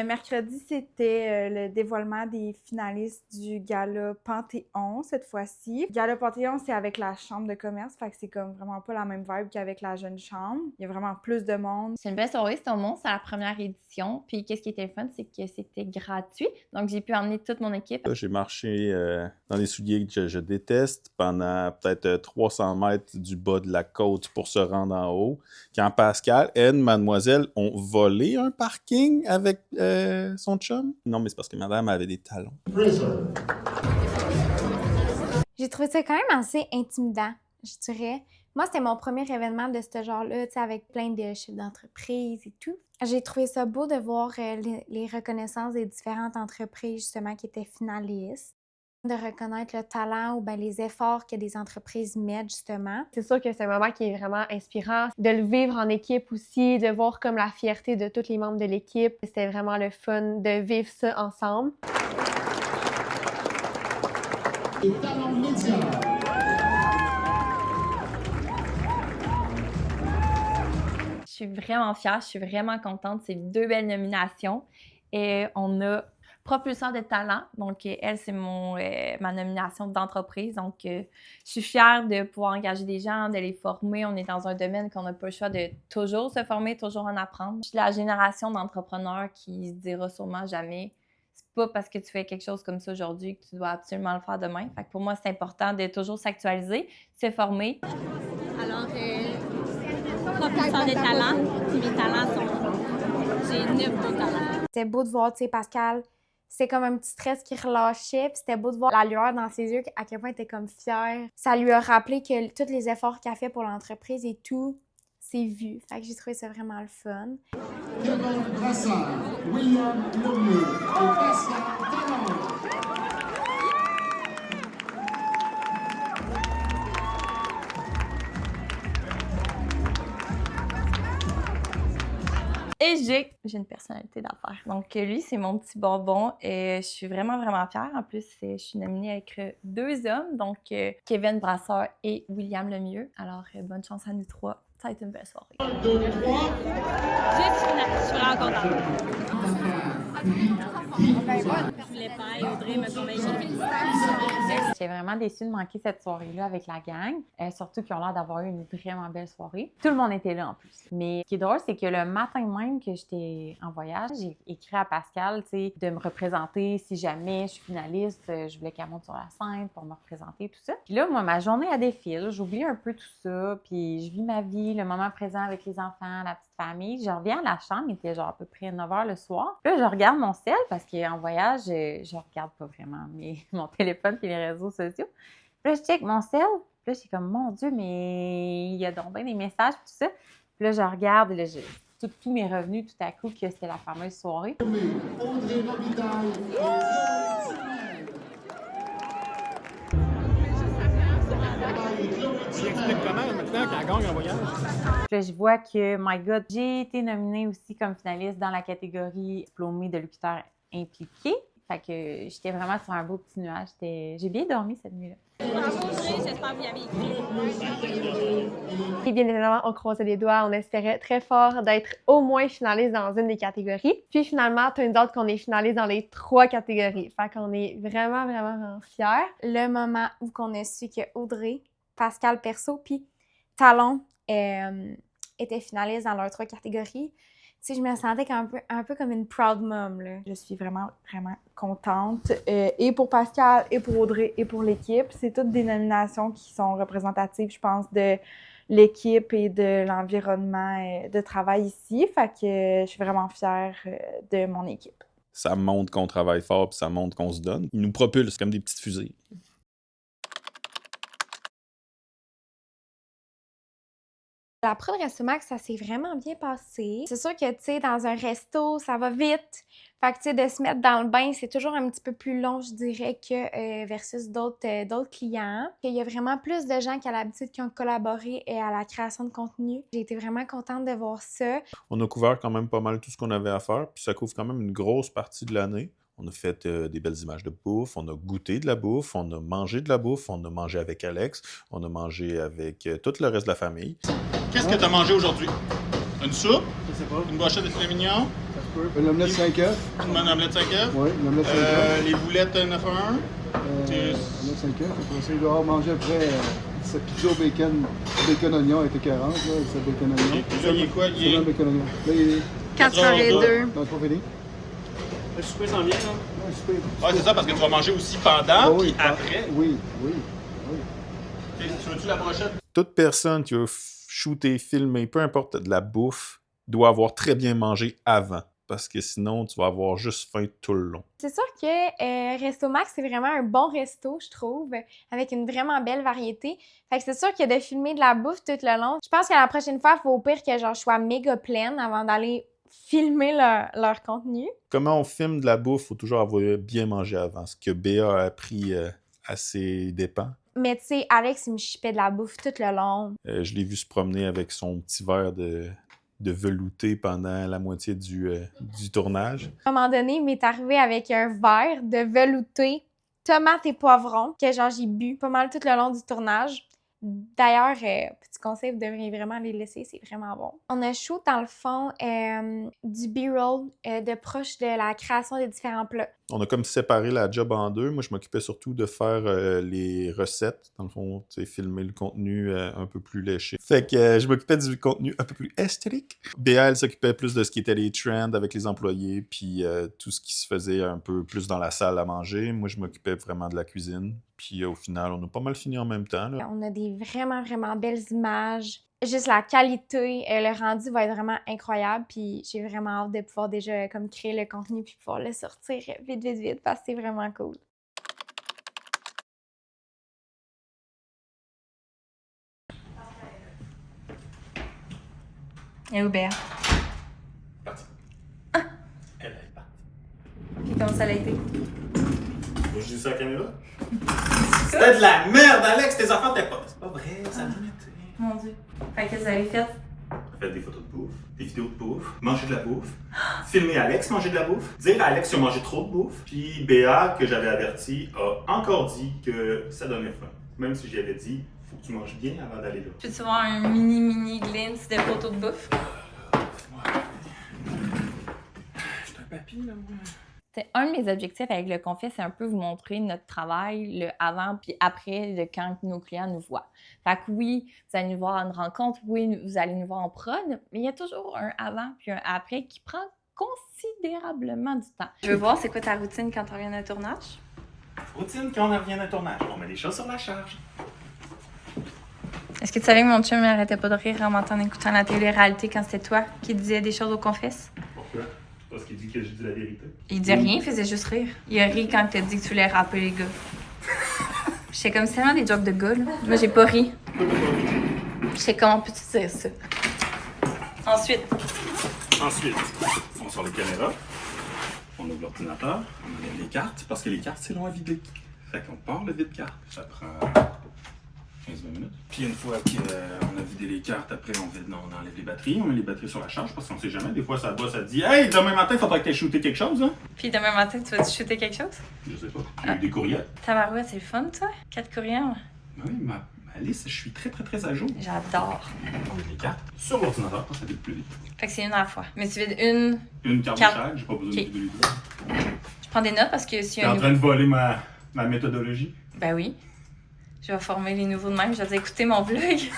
Mercredi, c'était le dévoilement des finalistes du Gala Panthéon cette fois-ci. Gala Panthéon, c'est avec la Chambre de commerce, fait que c'est comme vraiment pas la même vibe qu'avec la Jeune Chambre. Il y a vraiment plus de monde. C'est une belle soirée, c'était au Mont, c'est la première édition. Puis qu'est-ce qui était fun, c'est que c'était gratuit. Donc j'ai pu emmener toute mon équipe. J'ai marché dans des souliers que je déteste pendant peut-être 300 mètres du bas de la côte pour se rendre en haut. Quand Pascal, elle, mademoiselle, ont volé un parking avec son chum. Non, mais c'est parce que madame avait des talons. J'ai trouvé ça quand même assez intimidant, je dirais. Moi, c'était mon premier événement de ce genre-là, tu sais, avec plein de chefs d'entreprise et tout. J'ai trouvé ça beau de voir les reconnaissances des différentes entreprises, justement, qui étaient finalistes. De reconnaître le talent ou bien les efforts que des entreprises mettent, justement. C'est sûr que c'est un moment qui est vraiment inspirant. De le vivre en équipe aussi, de voir comme la fierté de tous les membres de l'équipe. C'était vraiment le fun de vivre ça ensemble. Je suis vraiment fière, je suis vraiment contente. C'est 2 belles nominations. Et on a propulseur de talent. Donc, elle, c'est ma nomination d'entreprise. Donc, je suis fière de pouvoir engager des gens, de les former. On est dans un domaine qu'on n'a pas le choix de toujours se former, toujours en apprendre. Je suis la génération d'entrepreneurs qui se dira sûrement jamais c'est pas parce que tu fais quelque chose comme ça aujourd'hui que tu dois absolument le faire demain. Fait que pour moi, c'est important de toujours s'actualiser, se former. Alors, propulseur de talent, puis mes talents j'ai 9 beaux talents. C'était beau de voir, tu sais, Pascal, c'est comme un petit stress qui relâchait, puis c'était beau de voir la lueur dans ses yeux, à quel point elle était comme fière. Ça lui a rappelé que tous les efforts qu'elle a fait pour l'entreprise et tout, c'est vu. Fait que j'ai trouvé ça vraiment le fun. Kevin Brassard, William Lemieux et Pascal Talon. Et j'ai une personnalité d'affaires. Donc, lui, c'est mon petit bonbon et je suis vraiment, vraiment fière. En plus, je suis nominée avec 2 hommes, donc Kevin Brasseur et William Lemieux. Alors, bonne chance à nous 3. Ça va être une belle soirée. 1, 2, 3. Je suis vraiment contente. Je voulais pas, Audrey me convaincre. J'étais vraiment déçue de manquer cette soirée-là avec la gang, surtout qu'ils ont l'air d'avoir eu une vraiment belle soirée. Tout le monde était là en plus. Mais ce qui est drôle, c'est que le matin même que j'étais en voyage, j'ai écrit à Pascal, tu sais, de me représenter si jamais je suis finaliste. Je voulais qu'elle monte sur la scène pour me représenter, tout ça. Puis là, moi, ma journée a défile, j'oublie un peu tout ça, puis je vis ma vie, le moment présent avec les enfants, la petite famille. Je reviens à la chambre, il était genre à peu près 9 h le soir. Puis là, je regarde mon cell parce qu'en voyage, je regarde pas vraiment mon téléphone et les réseaux sociaux. Puis là, je check mon cell. Puis là, je suis comme, mon Dieu, mais il y a donc bien des messages tout ça. Puis là, je regarde, là, tous mes revenus tout à coup que c'était la fameuse soirée. Audrey Robitaille et Tu expliques comment maintenant qu'elle gagne en voyage? Puis là, je vois que, my God, j'ai été nominée aussi comme finaliste dans la catégorie diplômée de locuteur impliqué. Fait que j'étais vraiment sur un beau petit nuage. J'ai bien dormi cette nuit-là. Bravo, Audrey, j'espère que vous y avez écrit. Et bien évidemment, on croisait les doigts, on espérait très fort d'être au moins finaliste dans une des catégories. Puis finalement, turns out qu'on est finaliste dans les 3 catégories. Fait qu'on est vraiment, vraiment, vraiment fiers. Le moment où on a su que Audrey, Pascal Perceau puis Talon étaient finalistes dans leurs 3 catégories, tu sais, je me sentais un peu comme une proud mom, là. Je suis vraiment, vraiment contente. Et pour Pascal, et pour Audrey, et pour l'équipe. C'est toutes des nominations qui sont représentatives, je pense, de l'équipe et de l'environnement de travail ici. Fait que je suis vraiment fière de mon équipe. Ça montre qu'on travaille fort puis ça montre qu'on se donne. Ils nous propulsent comme des petites fusées. La prod Restomax, ça s'est vraiment bien passé. C'est sûr que, tu sais, dans un resto, ça va vite. Fait que, tu sais, de se mettre dans le bain, c'est toujours un petit peu plus long, je dirais, que versus d'autres clients. Il y a vraiment plus de gens qu'à l'habitude qui ont collaboré à la création de contenu. J'ai été vraiment contente de voir ça. On a couvert quand même pas mal tout ce qu'on avait à faire, puis ça couvre quand même une grosse partie de l'année. On a fait des belles images de bouffe, on a goûté de la bouffe, on a mangé de la bouffe, on a mangé avec Alex, on a mangé avec tout le reste de la famille. Qu'est-ce que tu as mangé aujourd'hui? Une soupe? Je sais pas. Une brochette de filet mignon? peux. Une omelette 5 œufs. Tu demandes une omelette 5 œufs? Oui, une omelette 5 œufs. Les boulettes 9 à 1. Omelette 5 œufs. Après ça, il doit avoir mangé après sa pizza au bacon oignon était 40, là, sa bacon oignon. Là, il est quoi? Il est... bacon oignon. Là, il est 4h02. dans le fini. Le souper s'en vient, là. Ouais, super. Ouais, c'est ça, parce que tu vas manger aussi pendant, puis après. Oui. Tu veux-tu la brochette? Toute personne qui veut shooter, filmer, peu importe de la bouffe, doit avoir très bien mangé avant. Parce que sinon, tu vas avoir juste faim tout le long. C'est sûr que Resto Max, c'est vraiment un bon resto, je trouve, avec une vraiment belle variété. Fait que c'est sûr que de filmer de la bouffe tout le long, je pense que la prochaine fois, il faut au pire que genre, je sois méga pleine avant d'aller filmer leur contenu. Comment on filme de la bouffe, il faut toujours avoir bien mangé avant. Ce que Béa a appris à ses dépens. Mais tu sais, Alex, il me chipait de la bouffe tout le long. Je l'ai vu se promener avec son petit verre de velouté pendant la moitié du tournage. À un moment donné, il m'est arrivé avec un verre de velouté, tomates et poivrons, que genre j'ai bu pas mal tout le long du tournage. D'ailleurs, petit conseil, vous devriez vraiment les laisser, c'est vraiment bon. On a shoot dans le fond du B-roll de proche de la création des différents plats. On a comme séparé la job en deux. Moi, je m'occupais surtout de faire les recettes. Dans le fond, tu sais, filmer le contenu un peu plus léché. Fait que je m'occupais du contenu un peu plus esthétique. Béa, elle s'occupait plus de ce qui était les trends avec les employés, puis tout ce qui se faisait un peu plus dans la salle à manger. Moi, je m'occupais vraiment de la cuisine. Puis au final, on a pas mal fini en même temps, là. On a des vraiment belles images. Juste la qualité, le rendu va être vraiment incroyable. Puis j'ai vraiment hâte de pouvoir déjà comme créer le contenu puis pouvoir le sortir vite parce que c'est vraiment cool. Et Hubert. Parti. Ah! Elle est partie. Et comment ça a été? Je dis ça à la caméra? C'était de la merde, Alex! Tes enfants t'es pas... C'est pas vrai, ça a bien été. Mon Dieu. Fait que vous avez fait? Fait des photos de bouffe, des vidéos de bouffe, manger de la bouffe, filmer Alex manger de la bouffe, dire à Alex qu'il a mangé trop de bouffe, puis Béa, que j'avais averti, a encore dit que ça donnait faim. Même si j'avais dit, faut que tu manges bien avant d'aller là. Peux-tu voir un mini glimpse de photos de bouffe? J'étais un papy, là, moi. C'est un de mes objectifs avec le Confesse, c'est un peu vous montrer notre travail, le avant puis après de quand nos clients nous voient. Fait que oui, vous allez nous voir à une rencontre, oui, vous allez nous voir en prod, mais il y a toujours un avant puis un après qui prend considérablement du temps. Je veux voir, c'est quoi ta routine quand on revient d'un tournage? Routine quand on revient d'un tournage. On met des choses sur la charge. Est-ce que tu savais que mon chum n'arrêtait pas de rire en m'entendant écoutant la télé-réalité quand c'était toi qui disais des choses au Confesse? Pourquoi? Parce qu'il dit que je dis la vérité. Il dit rien, il faisait juste rire. Il a ri quand t'as dit que tu voulais rapper les gars. J'étais comme c'est tellement des jokes de gars, là. Moi, j'ai pas ri. J'étais comment peux-tu dire ça? Ensuite, on sort les caméras, on ouvre l'ordinateur, on enlève les cartes, parce que les cartes, c'est long à vider. Fait qu'on part le vide-carte. Ça prend 15-20 minutes. Puis une fois qu'on a vidé les cartes, après on enlève les batteries, on met les batteries sur la charge parce qu'on sait jamais. Des fois ça bosse, ça te dit « Hey, demain matin, il faudra que tu aies shooté quelque chose, hein? » puis demain matin, tu vas-tu shooter quelque chose? Je sais pas. J'ai eu des courriels. Tabarouette, c'est le fun, toi? 4 courriels? Oui, ma liste, je suis très à jour. J'adore. On met les cartes sur l'ordinateur pour que ça vide plus vite. Fait que c'est une à la fois. Mais tu vides une... Une carte de chaque, j'ai pas besoin de vider les deux. Je prends des notes parce que si T'es en train de voler ma méthodologie? Ben oui. Je vais former les nouveaux de même. Je vais dire, écoutez mon vlog. Tu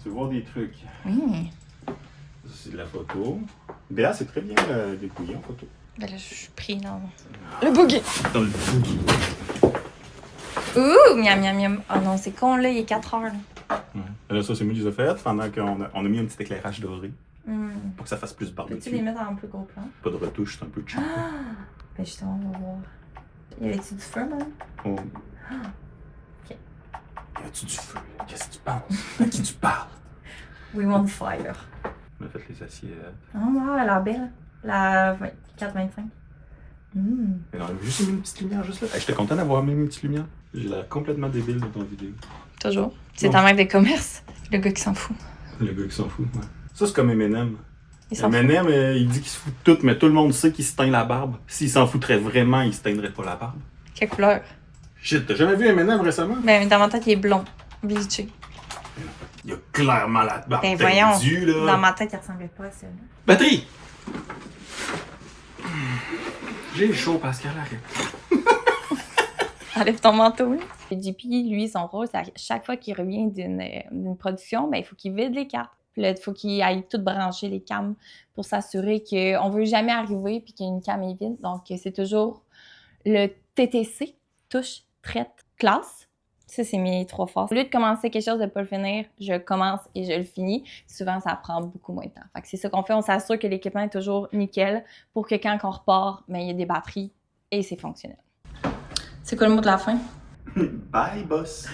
veux voir des trucs. Oui. Ça, c'est de la photo. Béa, c'est très bien dépouillé en photo. Ben là, je suis pris dans... Le boogie. Dans le boogie. Ouh, miam, miam, miam. Oh non, c'est con, là, il est 4 heures, là. Ouais. Et là, ça, c'est moi qui les ai faites pendant qu'on a mis un petit éclairage doré pour que ça fasse plus barbecue. Peux-tu les mettre en plus gros plan? Pas de retouche, c'est un peu cheap. Ben justement, on va voir. Y avait-tu du feu, même? Oh. OK. Y a-tu du feu? Qu'est-ce que tu penses? À qui tu parles? We want fire. On a fait les assiettes. Oh, wow, elle a l'air belle. La 4,25. Mais on a juste mis une petite lumière juste là. Hey, j'étais content d'avoir mis une petite lumière. J'ai l'air complètement débile dans ton vidéo. Toujours. C'est ta marque de commerce. Le gars qui s'en fout. Le gars qui s'en fout, ouais. Ça, c'est comme Eminem. Il s'en fout. Eminem, il dit qu'il se fout de tout, mais tout le monde sait qu'il se teint la barbe. S'il s'en foutrait vraiment, il se teindrait pas la barbe. Quelle couleur? Shit, t'as jamais vu Eminem récemment? Ben, dans ma tête, il est blond. Bleaché. Il y a clairement la barre Ben voyons, tendue, là. dans ma tête, il ressemblait pas à ça. là. Batterie! J'ai chaud, Pascal, arrête. Enlève ton manteau. Là. JP, lui, son rôle, c'est à chaque fois qu'il revient d'une production, ben, il faut qu'il vide les cartes. Puis là, il faut qu'il aille tout brancher les cams pour s'assurer qu'on ne veut jamais arriver puis qu'une cam est vide. Donc, c'est toujours le TTC, touche, traite, classe. Ça, c'est mes 3 phases. Au lieu de commencer quelque chose de pas le finir, je commence et je le finis. Souvent, ça prend beaucoup moins de temps. Fait que c'est ça qu'on fait. On s'assure que l'équipement est toujours nickel pour que quand on repart, ben, il y a des batteries et c'est fonctionnel. C'est quoi le mot de la fin? Bye, boss.